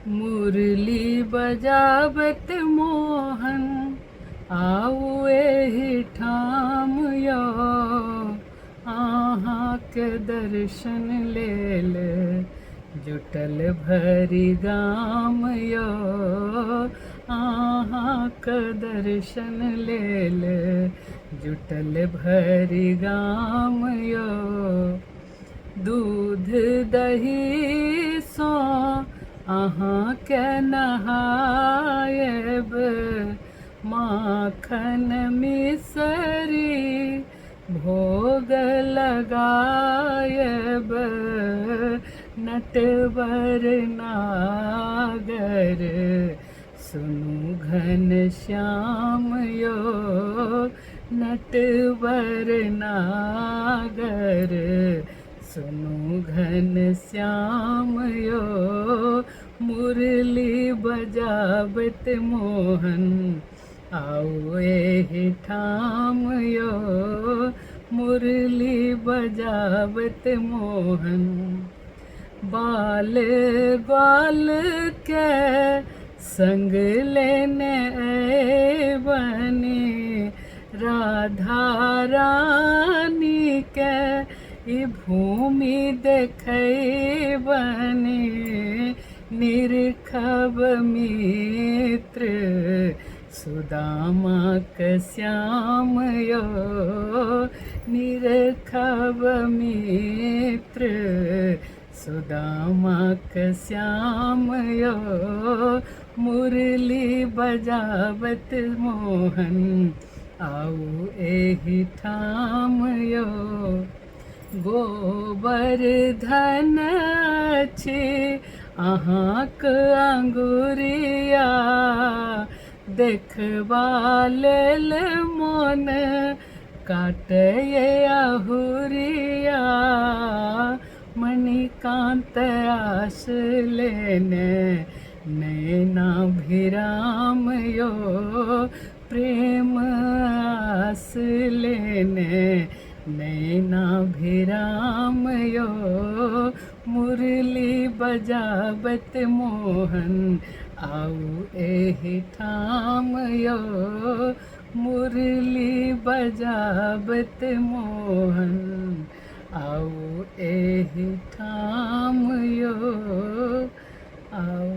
मुरली बजावत मोहन आऊ एहि ठाम यो, अहाँ के दर्शन लेल जुटल भरि गाम यो, अहाँ के दर्शन लेल जुटल भरि गाम यो। दूध दही सो अहाँ के नहायब, माखन मिसरी भोग लगायब, नटवर नागर सुनु घन श्याम यो, नटवर नागर सुनु घन श्याम यो। मुरली बजावत मोहन आओ एहि ठाम यो, मुरली बजावत मोहन। बाल ग्वाल के संग लेने बनी, राधा रानी के ई भूमि देखबनी, निरखब मित्र सुदामा के श्याम यो, निरखब मित्र सुदामा के श्याम यो। मुरली बजावत मोहन आऊ एहि ठाम यो। गोवर्धन छी अहाँक अंगुरिया, देखबा लेल मोन काटय अहुरिया, मणिकांत आस लेने नैनाभिराम यो, प्रेम आस लेने नैनाभिराम यो। मुरली बजावत मोहन आऊ एहि ठाम यो, मुरली बजावत मोहन आऊ एहि ठाम यो, आऊ